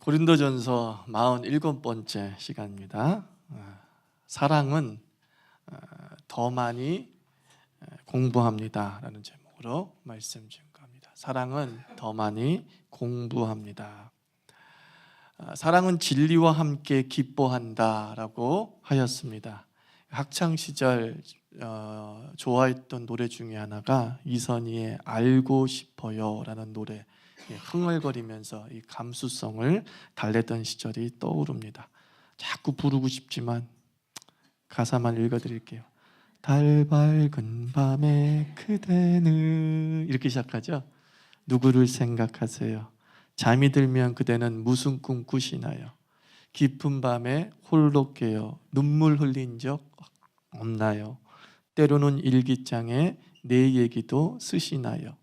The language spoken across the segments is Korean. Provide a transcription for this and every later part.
고린도전서 47번째 시간입니다. 사랑은 더 많이 공부합니다 라는 제목으로 말씀 증거합니다. 사랑은 더 많이 공부합니다. 사랑은 진리와 함께 기뻐한다 라고 하였습니다. 학창시절 좋아했던 노래 중에 하나가 이선희의 알고 싶어요 라는 노래, 흥얼거리면서 이 감수성을 달래던 시절이 떠오릅니다. 자꾸 부르고 싶지만 가사만 읽어드릴게요. 달 밝은 밤에 그대는, 이렇게 시작하죠. 누구를 생각하세요? 잠이 들면 그대는 무슨 꿈 꾸시나요? 깊은 밤에 홀로 깨어 눈물 흘린 적 없나요? 때로는 일기장에 내 얘기도 쓰시나요?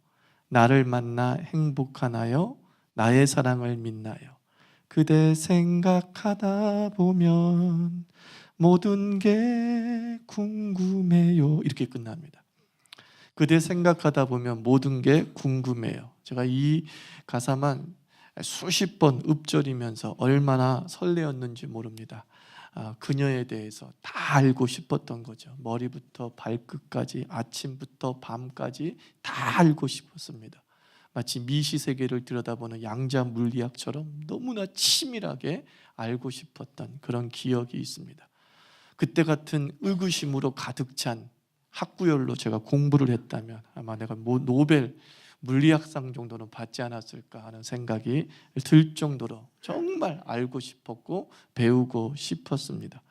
나를 만나 행복하나요? 나의 사랑을 믿나요? 그대 생각하다 보면 모든 게 궁금해요. 이렇게 끝납니다. 그대 생각하다 보면 모든 게 궁금해요. 제가 이 가사만 수십 번 읊조리면서 얼마나 설레었는지 모릅니다. 그녀에 대해서 다 알고 싶었던 거죠. 머리부터 발끝까지, 아침부터 밤까지 다 알고 싶었습니다. 마치 미시세계를 들여다보는 양자 물리학처럼 너무나 치밀하게 알고 싶었던 그런 기억이 있습니다. 그때 같은 의구심으로 가득 찬 학구열로 제가 공부를 했다면 아마 내가 노벨 물리학상 정도는 받지 않았을까 하는 생각이 들 정도로 정말 알고 싶었고 배우고 싶었습니다.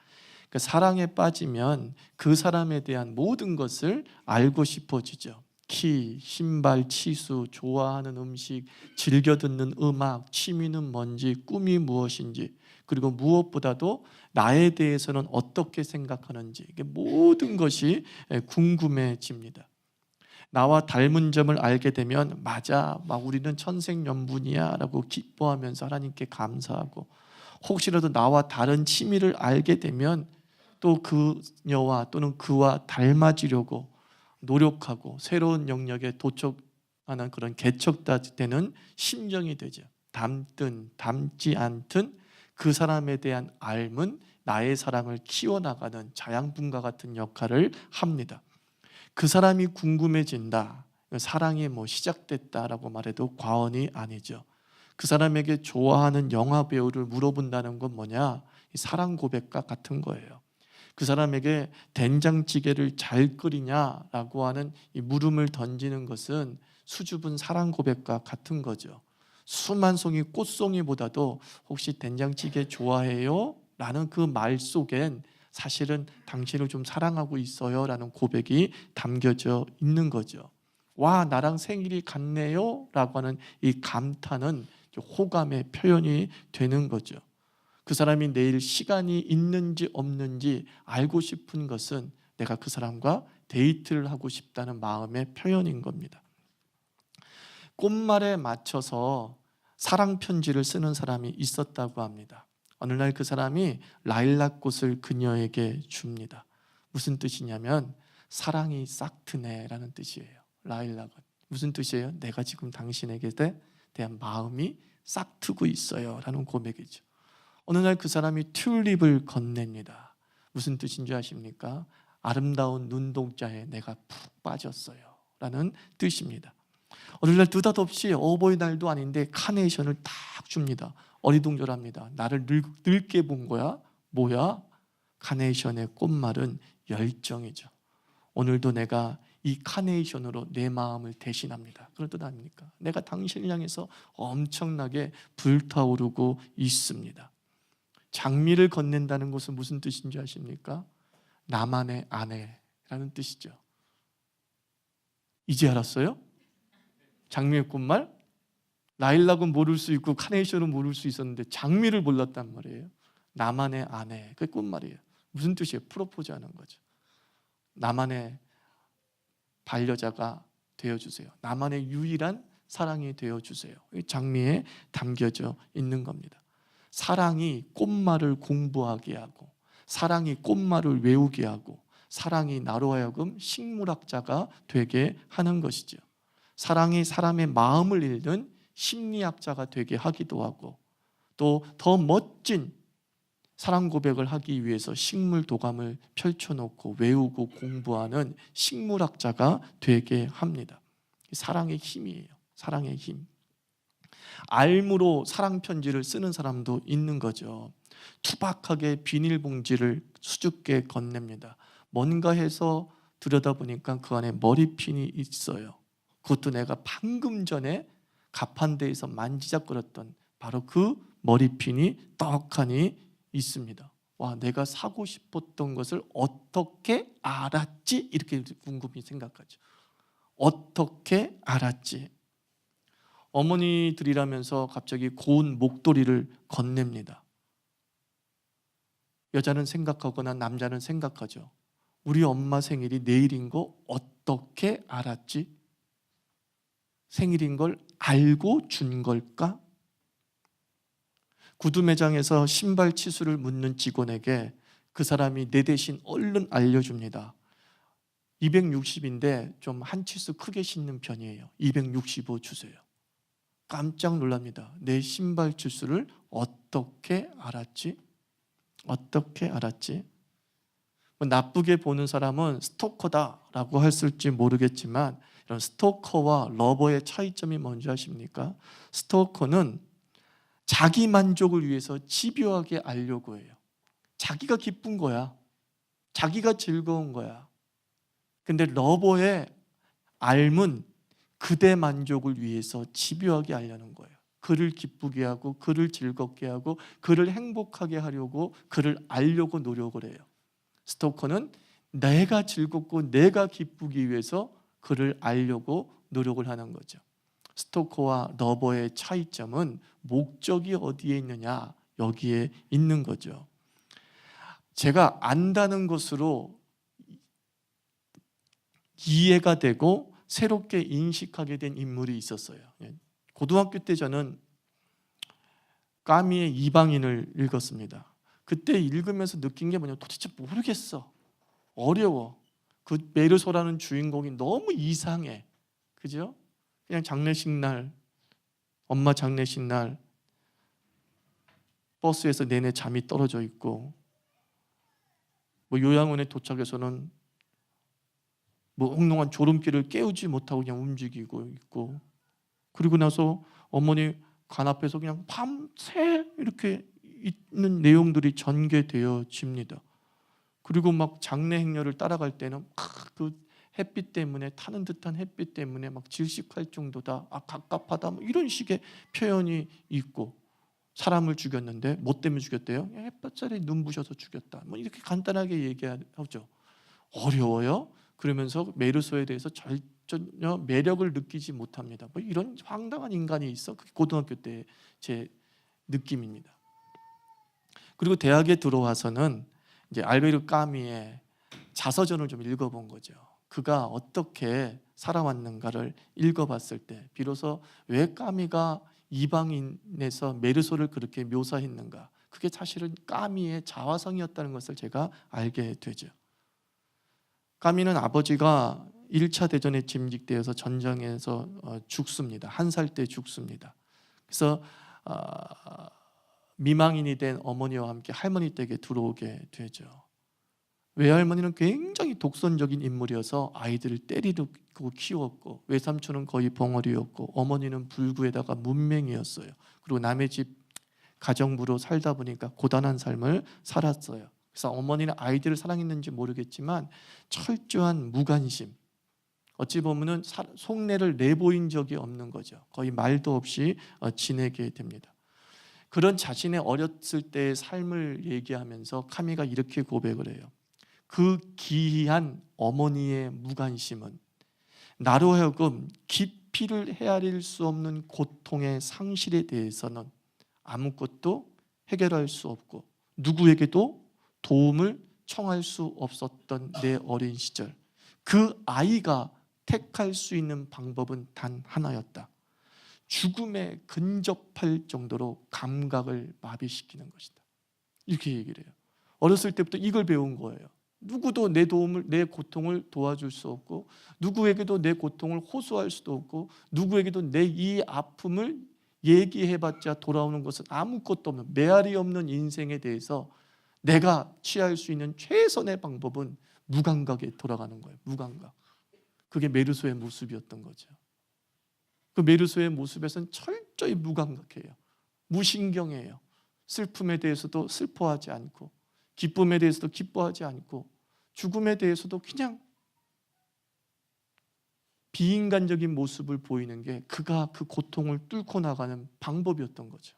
그러니까 사랑에 빠지면 그 사람에 대한 모든 것을 알고 싶어지죠. 키, 신발, 치수, 좋아하는 음식, 즐겨 듣는 음악, 취미는 뭔지, 꿈이 무엇인지, 그리고 무엇보다도 나에 대해서는 어떻게 생각하는지, 이게 모든 것이 궁금해집니다. 나와 닮은 점을 알게 되면 맞아, 막 우리는 천생연분이야 라고 기뻐하면서 하나님께 감사하고, 혹시라도 나와 다른 취미를 알게 되면 또 그녀와 또는 그와 닮아지려고 노력하고 새로운 영역에 도착하는 그런 개척되는 심정이 되죠. 닮든 닮지 않든 그 사람에 대한 알은 나의 사랑을 키워나가는 자양분과 같은 역할을 합니다. 그 사람이 궁금해진다, 사랑이 시작됐다라고 말해도 과언이 아니죠. 그 사람에게 좋아하는 영화 배우를 물어본다는 건 뭐냐? 사랑 고백과 같은 거예요. 그 사람에게 된장찌개를 잘 끓이냐라고 하는 이 물음을 던지는 것은 수줍은 사랑 고백과 같은 거죠. 수만 송이 꽃송이보다도 혹시 된장찌개 좋아해요? 라는 그 말 속엔 사실은 당신을 좀 사랑하고 있어요 라는 고백이 담겨져 있는 거죠. 와, 나랑 생일이 같네요 라고 하는 이 감탄은 호감의 표현이 되는 거죠. 그 사람이 내일 시간이 있는지 없는지 알고 싶은 것은 내가 그 사람과 데이트를 하고 싶다는 마음의 표현인 겁니다. 꽃말에 맞춰서 사랑 편지를 쓰는 사람이 있었다고 합니다. 어느 날 그 사람이 라일락꽃을 그녀에게 줍니다. 무슨 뜻이냐면 사랑이 싹트네 라는 뜻이에요. 라일락은 무슨 뜻이에요? 내가 지금 당신에게 대한 마음이 싹트고 있어요 라는 고백이죠. 어느 날 그 사람이 튤립을 건넵니다. 무슨 뜻인지 아십니까? 아름다운 눈동자에 내가 푹 빠졌어요 라는 뜻입니다. 어느 날 느닷없이 어버이날도 아닌데 카네이션을 딱 줍니다. 어리둥절합니다. 나를 늙게 본 거야? 뭐야? 카네이션의 꽃말은 열정이죠. 오늘도 내가 이 카네이션으로 내 마음을 대신합니다. 그런 뜻 아닙니까? 내가 당신을 향해서 엄청나게 불타오르고 있습니다. 장미를 건넨다는 것은 무슨 뜻인지 아십니까? 나만의 아내라는 뜻이죠. 이제 알았어요? 장미의 꽃말? 라일락은 모를 수 있고 카네이션은 모를 수 있었는데 장미를 몰랐단 말이에요. 나만의 아내, 그게 꽃말이에요. 무슨 뜻이에요? 프로포즈하는 거죠. 나만의 반려자가 되어주세요. 나만의 유일한 사랑이 되어주세요. 장미에 담겨져 있는 겁니다. 사랑이 꽃말을 공부하게 하고, 사랑이 꽃말을 외우게 하고, 사랑이 나로 하여금 식물학자가 되게 하는 것이죠. 사랑이 사람의 마음을 읽는 심리학자가 되게 하기도 하고, 또 더 멋진 사랑 고백을 하기 위해서 식물도감을 펼쳐놓고 외우고 공부하는 식물학자가 되게 합니다. 사랑의 힘이에요. 사랑의 힘. 알무로 사랑 편지를 쓰는 사람도 있는 거죠. 투박하게 비닐봉지를 수줍게 건넵니다. 뭔가 해서 들여다보니까 그 안에 머리핀이 있어요. 그것도 내가 방금 전에 가판대에서 만지작거렸던 바로 그 머리핀이 떡하니 있습니다. 와, 내가 사고 싶었던 것을 어떻게 알았지? 이렇게 궁금히 생각하죠. 어떻게 알았지? 어머니들이라면서 갑자기 고운 목도리를 건넵니다. 여자는 생각하거나 남자는 생각하죠. 우리 엄마 생일이 내일인 거 어떻게 알았지? 생일인 걸 알고 준 걸까? 구두 매장에서 신발 치수를 묻는 직원에게 그 사람이 내 대신 얼른 알려줍니다. 260인데 좀 한 치수 크게 신는 편이에요. 265 주세요. 깜짝 놀랍니다. 내 신발 치수를 어떻게 알았지? 어떻게 알았지? 나쁘게 보는 사람은 스토커다라고 했을지 모르겠지만 이런 스토커와 러버의 차이점이 뭔지 아십니까? 스토커는 자기 만족을 위해서 집요하게 알려고 해요. 자기가 기쁜 거야. 자기가 즐거운 거야. 근데 러버의 알문, 그대 만족을 위해서 집요하게 알려는 거예요. 그를 기쁘게 하고 그를 즐겁게 하고 그를 행복하게 하려고 그를 알려고 노력을 해요. 스토커는 내가 즐겁고 내가 기쁘기 위해서 그를 알려고 노력을 하는 거죠. 스토커와 러버의 차이점은 목적이 어디에 있느냐, 여기에 있는 거죠. 제가 안다는 것으로 이해가 되고 새롭게 인식하게 된 인물이 있었어요. 고등학교 때 저는 까미의 이방인을 읽었습니다. 그때 읽으면서 느낀 게 뭐냐면 도대체 모르겠어. 어려워. 그 메르소라는 주인공이 너무 이상해. 그죠? 그냥 장례식 날, 엄마 장례식 날 버스에서 내내 잠이 떨어져 있고, 요양원에 도착해서는 엉롱한 졸음길을 깨우지 못하고 그냥 움직이고 있고, 그리고 나서 어머니 관 앞에서 그냥 밤새 이렇게 있는 내용들이 전개되어집니다. 그리고 막 장례 행렬을 따라갈 때는 그 햇빛 때문에, 타는 듯한 햇빛 때문에 막 질식할 정도다, 갑갑하다, 이런 식의 표현이 있고, 사람을 죽였는데 뭐 때문에 죽였대요? 햇볕살에 눈부셔서 죽였다, 이렇게 간단하게 얘기하죠. 어려워요. 그러면서 메르소에 대해서 전혀 매력을 느끼지 못합니다. 이런 황당한 인간이 있어? 그게 고등학교 때 제 느낌입니다. 그리고 대학에 들어와서는 이제 알베르 까미의 자서전을 좀 읽어본 거죠. 그가 어떻게 살아왔는가를 읽어봤을 때 비로소 왜 까미가 이방인에서 메르소를 그렇게 묘사했는가, 그게 사실은 까미의 자화성이었다는 것을 제가 알게 되죠. 까미는 아버지가 1차 대전에 짐직되어서 전장에서 죽습니다. 1살 때 죽습니다. 그래서 미망인이 된 어머니와 함께 할머니 댁에 들어오게 되죠. 외할머니는 굉장히 독선적인 인물이어서 아이들을 때리고 키웠고, 외삼촌은 거의 벙어리였고, 어머니는 불구에다가 문맹이었어요. 그리고 남의 집 가정부로 살다 보니까 고단한 삶을 살았어요. 그래서 어머니는 아이들을 사랑했는지 모르겠지만 철저한 무관심, 어찌 보면은 속내를 내보인 적이 없는 거죠. 거의 말도 없이 지내게 됩니다. 그런 자신의 어렸을 때의 삶을 얘기하면서 카미가 이렇게 고백을 해요. 그 기이한 어머니의 무관심은 나로 하여금 깊이를 헤아릴 수 없는 고통의 상실에 대해서는 아무것도 해결할 수 없고 누구에게도 도움을 청할 수 없었던 내 어린 시절, 그 아이가 택할 수 있는 방법은 단 하나였다. 죽음에 근접할 정도로 감각을 마비시키는 것이다. 이렇게 얘기를 해요. 어렸을 때부터 이걸 배운 거예요. 누구도 내 고통을 도와줄 수 없고, 누구에게도 내 고통을 호소할 수도 없고, 누구에게도 내 이 아픔을 얘기해봤자 돌아오는 것은 아무것도 없는 메아리 없는 인생에 대해서 내가 취할 수 있는 최선의 방법은 무감각에 돌아가는 거예요. 무감각. 그게 메르소의 모습이었던 거죠. 그 메르소의 모습에서는 철저히 무감각해요. 무신경해요. 슬픔에 대해서도 슬퍼하지 않고, 기쁨에 대해서도 기뻐하지 않고, 죽음에 대해서도 그냥 비인간적인 모습을 보이는 게 그가 그 고통을 뚫고 나가는 방법이었던 거죠.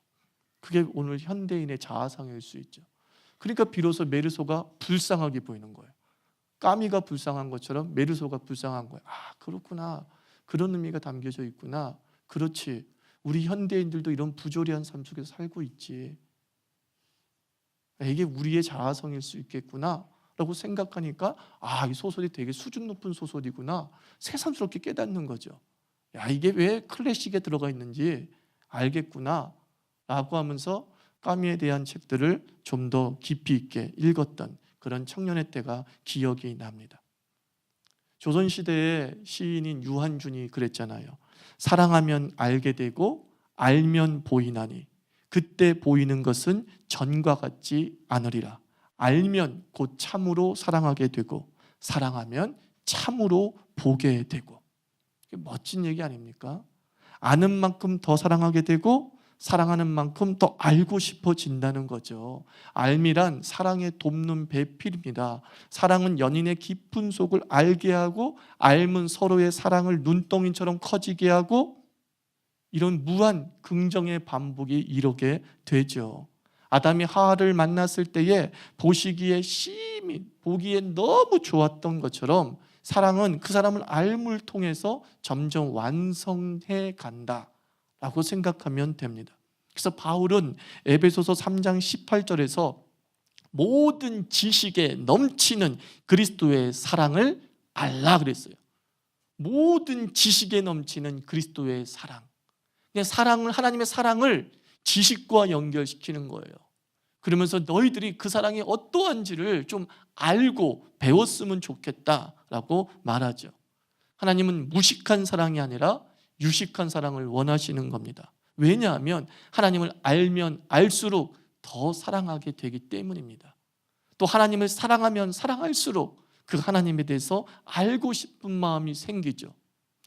그게 오늘 현대인의 자아상일 수 있죠. 그러니까 비로소 메르소가 불쌍하게 보이는 거예요. 까미가 불쌍한 것처럼 메르소가 불쌍한 거예요. 아, 그렇구나. 그런 의미가 담겨져 있구나. 그렇지. 우리 현대인들도 이런 부조리한 삶 속에서 살고 있지. 이게 우리의 자아성일 수 있겠구나 라고 생각하니까 아, 이 소설이 되게 수준 높은 소설이구나 새삼스럽게 깨닫는 거죠. 야, 이게 왜 클래식에 들어가 있는지 알겠구나 라고 하면서 까미에 대한 책들을 좀 더 깊이 있게 읽었던 그런 청년의 때가 기억이 납니다. 조선시대의 시인인 유한준이 그랬잖아요. 사랑하면 알게 되고 알면 보이나니 그때 보이는 것은 전과 같지 않으리라. 알면 곧 참으로 사랑하게 되고 사랑하면 참으로 보게 되고. 멋진 얘기 아닙니까? 아는 만큼 더 사랑하게 되고 사랑하는 만큼 더 알고 싶어진다는 거죠. 알미란 사랑의 돕는 배필입니다. 사랑은 연인의 깊은 속을 알게 하고 알면 서로의 사랑을 눈덩이처럼 커지게 하고 이런 무한 긍정의 반복이 이루게 되죠. 아담이 하와를 만났을 때에 보시기에 심히 보기에 너무 좋았던 것처럼 사랑은 그 사람을 알물 통해서 점점 완성해 간다라고 생각하면 됩니다. 그래서 바울은 에베소서 3장 18절에서 모든 지식에 넘치는 그리스도의 사랑을 알라 그랬어요. 모든 지식에 넘치는 그리스도의 사랑. 사랑을, 하나님의 사랑을 지식과 연결시키는 거예요. 그러면서 너희들이 그 사랑이 어떠한지를 좀 알고 배웠으면 좋겠다라고 말하죠. 하나님은 무식한 사랑이 아니라 유식한 사랑을 원하시는 겁니다. 왜냐하면 하나님을 알면 알수록 더 사랑하게 되기 때문입니다. 또 하나님을 사랑하면 사랑할수록 그 하나님에 대해서 알고 싶은 마음이 생기죠.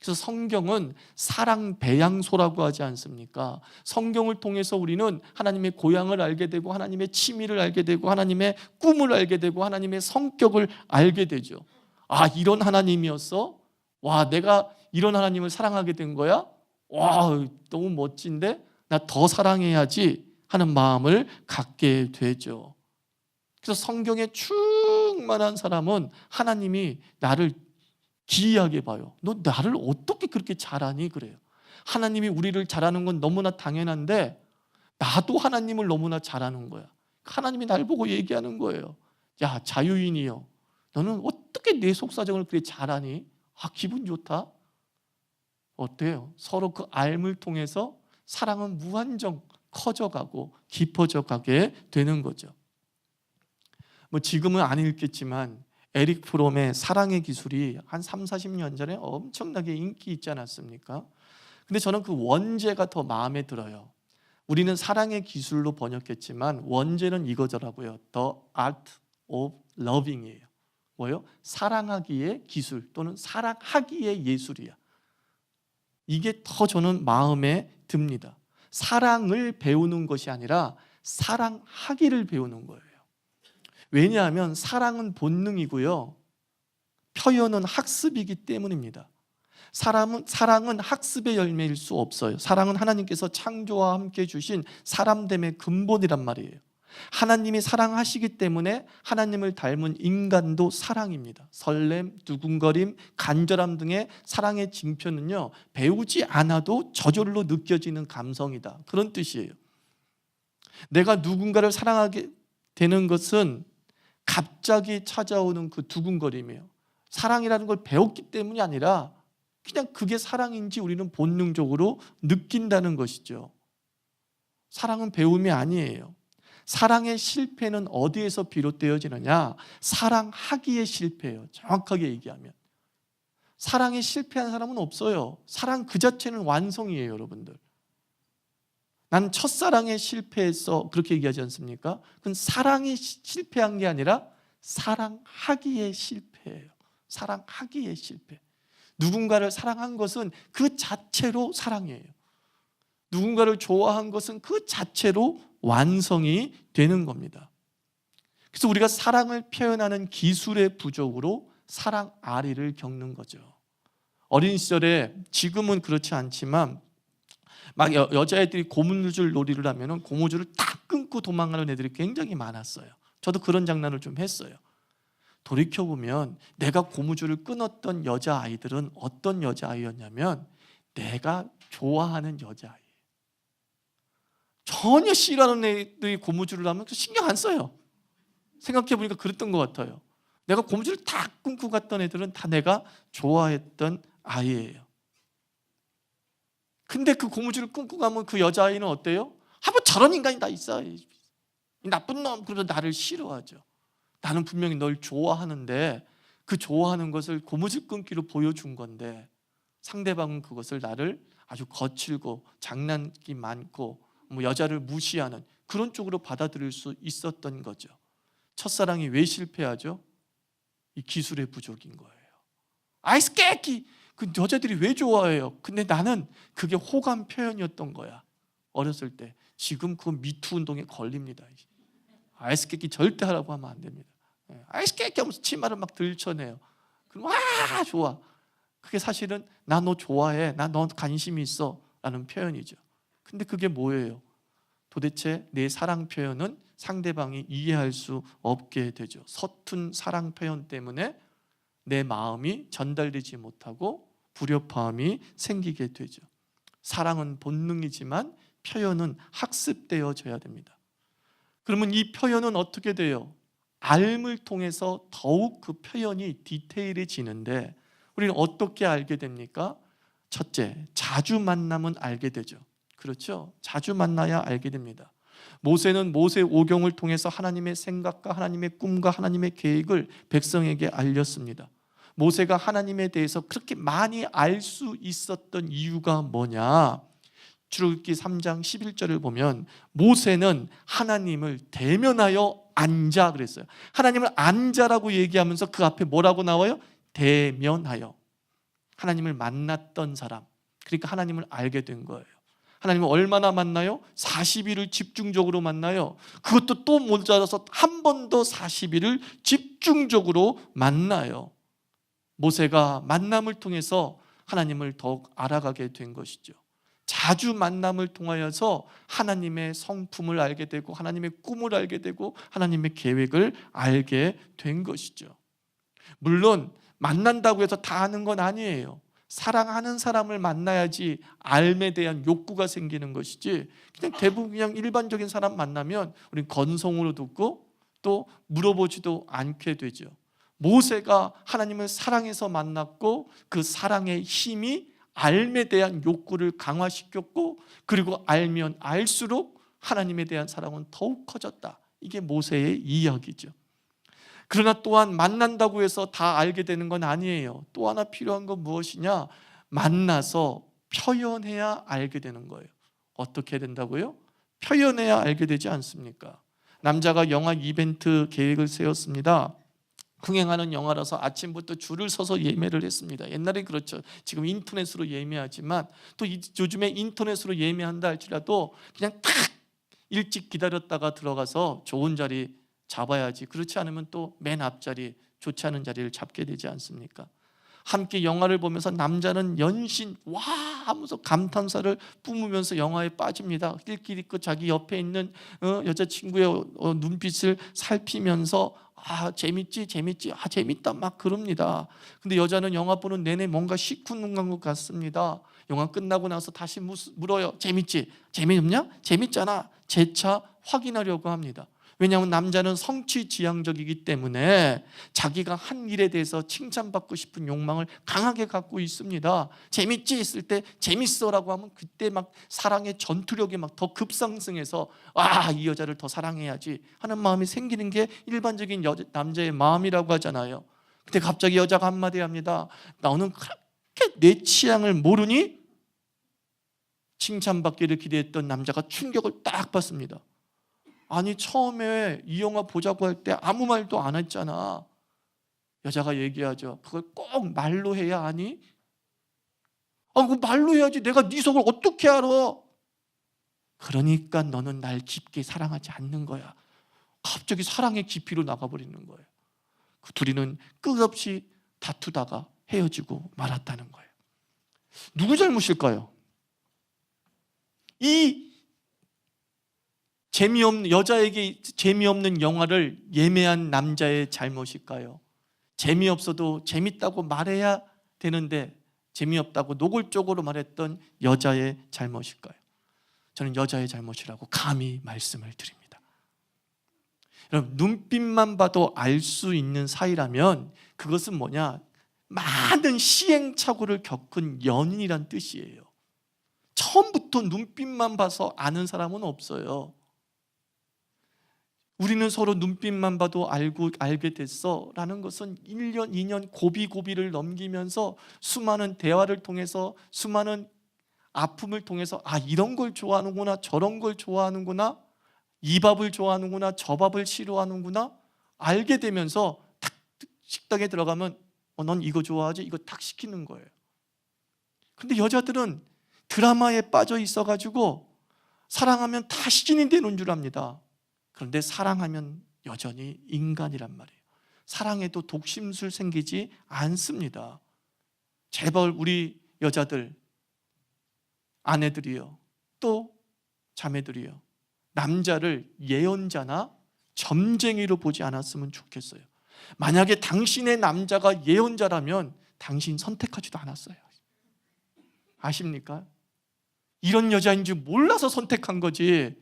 그래서 성경은 사랑 배양소라고 하지 않습니까? 성경을 통해서 우리는 하나님의 고향을 알게 되고 하나님의 취미를 알게 되고 하나님의 꿈을 알게 되고 하나님의 성격을 알게 되죠. 아, 이런 하나님이었어? 와, 내가 이런 하나님을 사랑하게 된 거야? 와, 너무 멋진데? 나 더 사랑해야지 하는 마음을 갖게 되죠. 그래서 성경에 충만한 사람은 하나님이 나를 기이하게 봐요. 너 나를 어떻게 그렇게 잘하니? 그래요. 하나님이 우리를 잘하는 건 너무나 당연한데 나도 하나님을 너무나 잘하는 거야. 하나님이 날 보고 얘기하는 거예요. 야, 자유인이여, 너는 어떻게 내 속사정을 그렇게 잘하니? 아, 기분 좋다. 어때요? 서로 그 알을 통해서 사랑은 무한정 커져가고 깊어져 가게 되는 거죠. 뭐 지금은 안 읽겠지만 에릭 프롬의 사랑의 기술이 한 3, 40년 전에 엄청나게 인기 있지 않았습니까? 근데 저는 그 원제가 더 마음에 들어요. 우리는 사랑의 기술로 번역했지만 원제는 이거더라고요. The Art of Loving이에요. 뭐요? 사랑하기의 기술 또는 사랑하기의 예술이야. 이게 더 저는 마음에 듭니다. 사랑을 배우는 것이 아니라 사랑하기를 배우는 거예요. 왜냐하면 사랑은 본능이고요, 표현은 학습이기 때문입니다. 사랑은 학습의 열매일 수 없어요. 사랑은 하나님께서 창조와 함께 주신 사람됨의 근본이란 말이에요. 하나님이 사랑하시기 때문에 하나님을 닮은 인간도 사랑입니다. 설렘, 두근거림, 간절함 등의 사랑의 징표는요, 배우지 않아도 저절로 느껴지는 감성이다, 그런 뜻이에요. 내가 누군가를 사랑하게 되는 것은 갑자기 찾아오는 그 두근거림이에요. 사랑이라는 걸 배웠기 때문이 아니라 그냥 그게 사랑인지 우리는 본능적으로 느낀다는 것이죠. 사랑은 배움이 아니에요. 사랑의 실패는 어디에서 비롯되어지느냐? 사랑하기에 실패해요. 정확하게 얘기하면 사랑에 실패한 사람은 없어요. 사랑 그 자체는 완성이에요, 여러분들. 난 첫사랑에 실패했어, 그렇게 얘기하지 않습니까? 그건 사랑이 실패한 게 아니라 사랑하기에 실패예요. 사랑하기에 실패. 누군가를 사랑한 것은 그 자체로 사랑이에요. 누군가를 좋아한 것은 그 자체로 완성이 되는 겁니다. 그래서 우리가 사랑을 표현하는 기술의 부족으로 사랑 아리를 겪는 거죠. 어린 시절에, 지금은 그렇지 않지만 막 여자애들이 고무줄 놀이를 하면 고무줄을 딱 끊고 도망가는 애들이 굉장히 많았어요. 저도 그런 장난을 좀 했어요. 돌이켜보면 내가 고무줄을 끊었던 여자아이들은 어떤 여자아이였냐면 내가 좋아하는 여자아이. 전혀 싫어하는 애들이 고무줄을 하면 신경 안 써요. 생각해보니까 그랬던 것 같아요. 내가 고무줄을 딱 끊고 갔던 애들은 다 내가 좋아했던 아이예요. 근데 그 고무줄을 끊고 가면 그 여자아이는 어때요? 뭐 저런 인간이 다 있어, 이 나쁜 놈, 그러면서 나를 싫어하죠. 나는 분명히 널 좋아하는데 그 좋아하는 것을 고무줄 끊기로 보여준 건데 상대방은 그것을 나를 아주 거칠고 장난기 많고 여자를 무시하는 그런 쪽으로 받아들일 수 있었던 거죠. 첫사랑이 왜 실패하죠? 이 기술의 부족인 거예요. 아이스 깨끼, 그 여자들이 왜 좋아해요? 근데 나는 그게 호감 표현이었던 거야, 어렸을 때. 지금 그 미투 운동에 걸립니다. 아이스 깨끼 절대 하라고 하면 안 됩니다. 아이스 깨끼 하면서 치마를 막 들쳐내요. 그럼 와 좋아. 그게 사실은 나 너 좋아해, 나 너 관심이 있어 라는 표현이죠. 근데 그게 뭐예요? 도대체 내 사랑 표현은 상대방이 이해할 수 없게 되죠. 서툰 사랑 표현 때문에 내 마음이 전달되지 못하고 불협화음이 생기게 되죠. 사랑은 본능이지만 표현은 학습되어져야 됩니다. 그러면 이 표현은 어떻게 돼요? 알을 통해서 더욱 그 표현이 디테일해지는데 우리는 어떻게 알게 됩니까? 첫째, 자주 만나면 알게 되죠. 그렇죠? 자주 만나야 알게 됩니다. 모세는 모세 오경을 통해서 하나님의 생각과 하나님의 꿈과 하나님의 계획을 백성에게 알렸습니다. 모세가 하나님에 대해서 그렇게 많이 알 수 있었던 이유가 뭐냐? 출애굽기 3장 11절을 보면 모세는 하나님을 대면하여 앉아 그랬어요. 하나님을 앉아라고 얘기하면서 그 앞에 뭐라고 나와요? 대면하여. 하나님을 만났던 사람, 그러니까 하나님을 알게 된 거예요. 하나님을 얼마나 만나요? 40일을 집중적으로 만나요. 그것도 또 모자라서 한 번 더 40일을 집중적으로 만나요. 모세가 만남을 통해서 하나님을 더욱 알아가게 된 것이죠. 자주 만남을 통하여서 하나님의 성품을 알게 되고 하나님의 꿈을 알게 되고 하나님의 계획을 알게 된 것이죠. 물론 만난다고 해서 다 아는 건 아니에요. 사랑하는 사람을 만나야지 알에 대한 욕구가 생기는 것이지, 그냥 대부분 그냥 일반적인 사람 만나면 우리는 건성으로 듣고 또 물어보지도 않게 되죠. 모세가 하나님을 사랑해서 만났고 그 사랑의 힘이 알에 대한 욕구를 강화시켰고, 그리고 알면 알수록 하나님에 대한 사랑은 더욱 커졌다. 이게 모세의 이야기죠. 그러나 또한 만난다고 해서 다 알게 되는 건 아니에요. 또 하나 필요한 건 무엇이냐? 만나서 표현해야 알게 되는 거예요. 어떻게 된다고요? 표현해야 알게 되지 않습니까? 남자가 영화 이벤트 계획을 세웠습니다. 흥행하는 영화라서 아침부터 줄을 서서 예매를 했습니다. 옛날에 그렇죠. 지금 인터넷으로 예매하지만 또 요즘에 인터넷으로 예매한다 할지라도 그냥 탁 일찍 기다렸다가 들어가서 좋은 자리 잡아야지. 그렇지 않으면 또 맨 앞자리, 좋지 않은 자리를 잡게 되지 않습니까? 함께 영화를 보면서 남자는 연신 와 하면서 감탄사를 뿜으면서 영화에 빠집니다. 낄끼리 그 자기 옆에 있는 여자친구의 눈빛을 살피면서 재밌지 재밌다 막 그럽니다. 근데 여자는 영화 보는 내내 뭔가 시큰둥한 것 같습니다. 영화 끝나고 나서 다시 물어요. 재밌지? 재미없냐? 재밌잖아. 재차 확인하려고 합니다. 왜냐하면 남자는 성취지향적이기 때문에 자기가 한 일에 대해서 칭찬받고 싶은 욕망을 강하게 갖고 있습니다. 재밌지? 했을 때 재밌어라고 하면 그때 막 사랑의 전투력이 막 더 급상승해서 이 여자를 더 사랑해야지 하는 마음이 생기는 게 일반적인 남자의 마음이라고 하잖아요. 근데 갑자기 여자가 한마디 합니다. 너는 그렇게 내 취향을 모르니? 칭찬받기를 기대했던 남자가 충격을 딱 받습니다. 아니 처음에 이 영화 보자고 할 때 아무 말도 안 했잖아. 여자가 얘기하죠. 그걸 꼭 말로 해야 하니? 그 말로 해야지. 내가 네 속을 어떻게 알아? 그러니까 너는 날 깊게 사랑하지 않는 거야. 갑자기 사랑의 깊이로 나가버리는 거예요. 그 둘이는 끝없이 다투다가 헤어지고 말았다는 거예요. 누구 잘못일까요? 이 여자에게 재미없는 영화를 예매한 남자의 잘못일까요? 재미없어도 재밌다고 말해야 되는데 재미없다고 노골적으로 말했던 여자의 잘못일까요? 저는 여자의 잘못이라고 감히 말씀을 드립니다. 여러분, 눈빛만 봐도 알 수 있는 사이라면 그것은 뭐냐? 많은 시행착오를 겪은 연인이란 뜻이에요. 처음부터 눈빛만 봐서 아는 사람은 없어요. 우리는 서로 눈빛만 봐도 알게 됐어 라는 것은 1년, 2년 고비를 넘기면서 수많은 대화를 통해서 수많은 아픔을 통해서 이런 걸 좋아하는구나, 저런 걸 좋아하는구나, 이 밥을 좋아하는구나, 저 밥을 싫어하는구나 알게 되면서 탁 식당에 들어가면 넌 이거 좋아하지? 이거 탁 시키는 거예요. 근데 여자들은 드라마에 빠져 있어가지고 사랑하면 다 시kin이 되는 줄 압니다. 그런데 사랑하면 여전히 인간이란 말이에요. 사랑에도 독심술 생기지 않습니다. 제발 우리 여자들, 아내들이요, 또 자매들이요, 남자를 예언자나 점쟁이로 보지 않았으면 좋겠어요. 만약에 당신의 남자가 예언자라면 당신 선택하지도 않았어요. 아십니까? 이런 여자인 줄 몰라서 선택한 거지.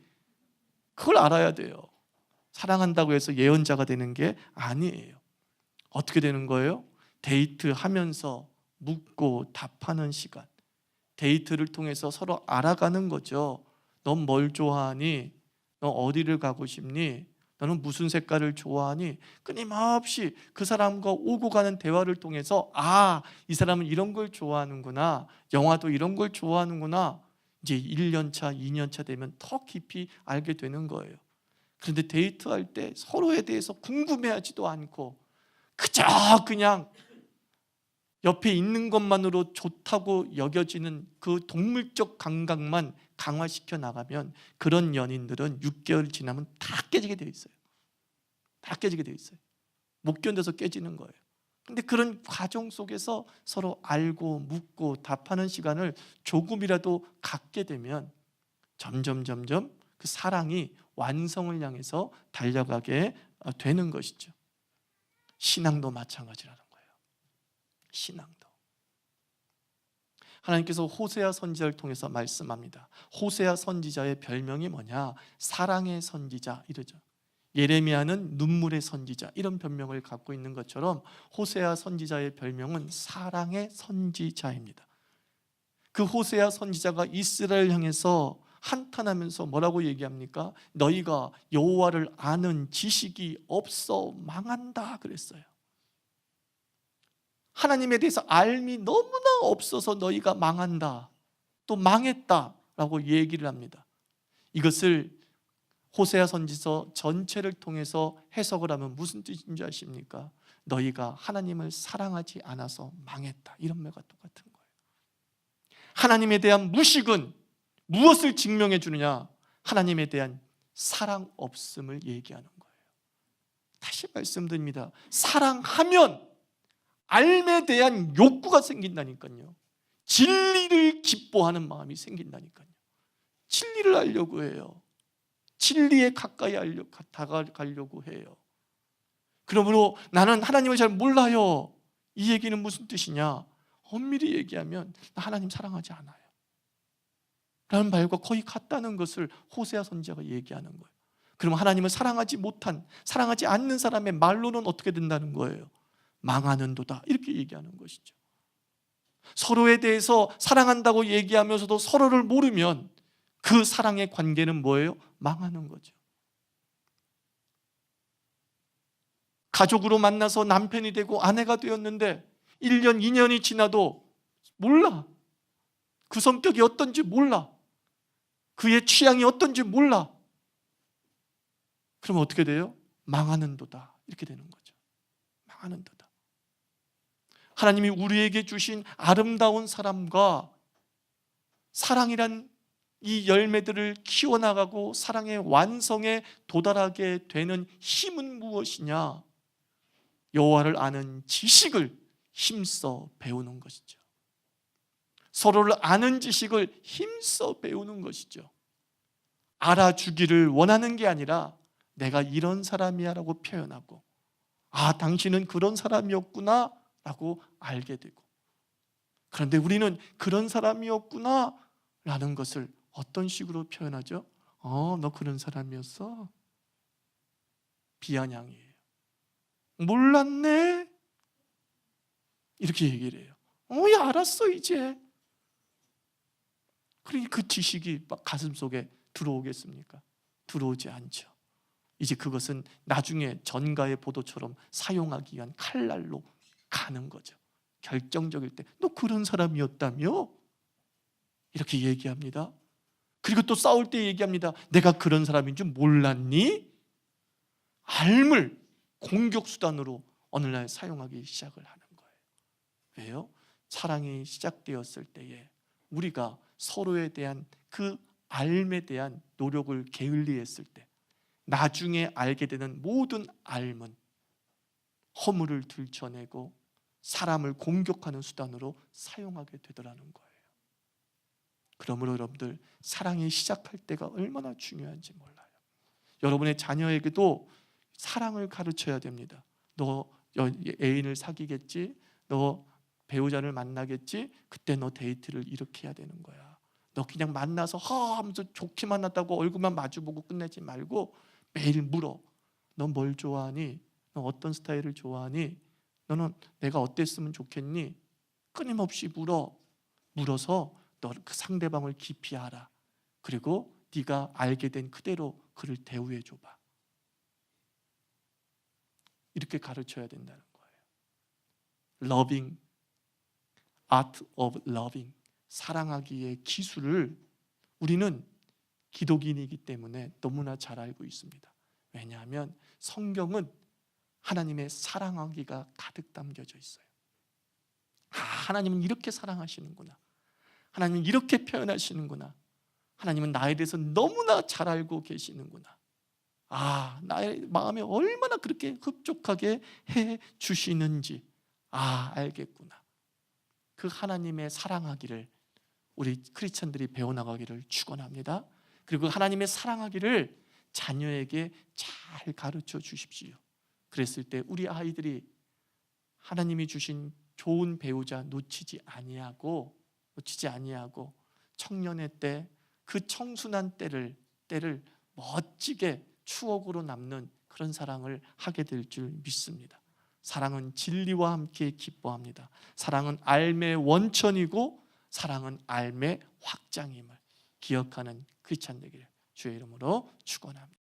그걸 알아야 돼요. 사랑한다고 해서 예언자가 되는 게 아니에요. 어떻게 되는 거예요? 데이트하면서 묻고 답하는 시간, 데이트를 통해서 서로 알아가는 거죠. 넌 뭘 좋아하니? 너 어디를 가고 싶니? 너는 무슨 색깔을 좋아하니? 끊임없이 그 사람과 오고 가는 대화를 통해서 이 사람은 이런 걸 좋아하는구나, 영화도 이런 걸 좋아하는구나, 이제 1년 차, 2년 차 되면 더 깊이 알게 되는 거예요. 그런데 데이트할 때 서로에 대해서 궁금해하지도 않고 그저 그냥 옆에 있는 것만으로 좋다고 여겨지는 그 동물적 감각만 강화시켜 나가면 그런 연인들은 6개월 지나면 다 깨지게 되어 있어요. 다 깨지게 되어 있어요. 못 견뎌서 깨지는 거예요. 근데 그런 과정 속에서 서로 알고 묻고 답하는 시간을 조금이라도 갖게 되면 점점 그 사랑이 완성을 향해서 달려가게 되는 것이죠. 신앙도 마찬가지라는 거예요. 신앙도. 하나님께서 호세아 선지자를 통해서 말씀합니다. 호세아 선지자의 별명이 뭐냐? 사랑의 선지자 이러죠. 예레미야는 눈물의 선지자 이런 별명을 갖고 있는 것처럼 호세아 선지자의 별명은 사랑의 선지자입니다. 그 호세아 선지자가 이스라엘 향해서 한탄하면서 뭐라고 얘기합니까? 너희가 여호와를 아는 지식이 없어 망한다 그랬어요. 하나님에 대해서 알미 너무나 없어서 너희가 망한다, 또 망했다라고 얘기를 합니다. 이것을 호세아 선지서 전체를 통해서 해석을 하면 무슨 뜻인 줄 아십니까? 너희가 하나님을 사랑하지 않아서 망했다, 이런 말과 똑같은 거예요. 하나님에 대한 무식은 무엇을 증명해 주느냐? 하나님에 대한 사랑 없음을 얘기하는 거예요. 다시 말씀드립니다. 사랑하면 삶에 대한 욕구가 생긴다니까요. 진리를 기뻐하는 마음이 생긴다니까요. 진리를 알려고 해요. 진리에 가까이 다가가려고 해요. 그러므로 나는 하나님을 잘 몰라요, 이 얘기는 무슨 뜻이냐? 엄밀히 얘기하면 나 하나님 사랑하지 않아요 라는 말과 거의 같다는 것을 호세아 선지자가 얘기하는 거예요. 그럼 하나님을 사랑하지 않는 사람의 말로는 어떻게 된다는 거예요? 망하는도다, 이렇게 얘기하는 것이죠. 서로에 대해서 사랑한다고 얘기하면서도 서로를 모르면 그 사랑의 관계는 뭐예요? 망하는 거죠. 가족으로 만나서 남편이 되고 아내가 되었는데 1년, 2년이 지나도 몰라. 그 성격이 어떤지 몰라. 그의 취향이 어떤지 몰라. 그러면 어떻게 돼요? 망하는도다. 이렇게 되는 거죠. 망하는도다. 하나님이 우리에게 주신 아름다운 사람과 사랑이란 이 열매들을 키워나가고 사랑의 완성에 도달하게 되는 힘은 무엇이냐? 여호와를 아는 지식을 힘써 배우는 것이죠. 서로를 아는 지식을 힘써 배우는 것이죠. 알아주기를 원하는 게 아니라 내가 이런 사람이야 라고 표현하고, 아, 당신은 그런 사람이었구나 라고 알게 되고, 그런데 우리는 그런 사람이었구나 라는 것을 어떤 식으로 표현하죠? 너 그런 사람이었어? 비아냥이에요. 몰랐네? 이렇게 얘기를 해요. 야, 알았어 이제. 그러니 그 지식이 막 가슴속에 들어오겠습니까? 들어오지 않죠. 이제 그것은 나중에 전가의 보도처럼 사용하기 위한 칼날로 가는 거죠. 결정적일 때 너 그런 사람이었다며? 이렇게 얘기합니다. 그리고 또 싸울 때 얘기합니다. 내가 그런 사람인 줄 몰랐니? 알물, 공격 수단으로 어느 날 사용하기 시작을 하는 거예요. 왜요? 사랑이 시작되었을 때에 우리가 서로에 대한 그 알에 대한 노력을 게을리했을 때 나중에 알게 되는 모든 알은 허물을 들춰내고 사람을 공격하는 수단으로 사용하게 되더라는 거예요. 그러므로 여러분들, 사랑이 시작할 때가 얼마나 중요한지 몰라요. 여러분의 자녀에게도 사랑을 가르쳐야 됩니다. 너 애인을 사귀겠지? 너 배우자를 만나겠지? 그때 너 데이트를 이렇게 해야 되는 거야. 너 그냥 만나서 하면서 좋게 만났다고 얼굴만 마주보고 끝내지 말고 매일 물어. 너 뭘 좋아하니? 너 어떤 스타일을 좋아하니? 너는 내가 어땠으면 좋겠니? 끊임없이 물어서 너 그 상대방을 깊이 알아. 그리고 네가 알게 된 그대로 그를 대우해 줘봐. 이렇게 가르쳐야 된다는 거예요. Loving, Art of Loving, 사랑하기의 기술을 우리는 기독인이기 때문에 너무나 잘 알고 있습니다. 왜냐하면 성경은 하나님의 사랑하기가 가득 담겨져 있어요. 하나님은 이렇게 사랑하시는구나. 하나님은 이렇게 표현하시는구나. 하나님은 나에 대해서 너무나 잘 알고 계시는구나. 나의 마음에 얼마나 그렇게 흡족하게 해 주시는지 알겠구나. 그 하나님의 사랑하기를 우리 크리스천들이 배워나가기를 축원합니다. 그리고 하나님의 사랑하기를 자녀에게 잘 가르쳐 주십시오. 그랬을 때 우리 아이들이 하나님이 주신 좋은 배우자 놓치지 아니하고 청년의 때, 그 청순한 때를 멋지게 추억으로 남는 그런 사랑을 하게 될 줄 믿습니다. 사랑은 진리와 함께 기뻐합니다. 사랑은 알매의 원천이고 사랑은 알매의 확장임을 기억하는 크리스찬 되기를 주의 이름으로 축원합니다.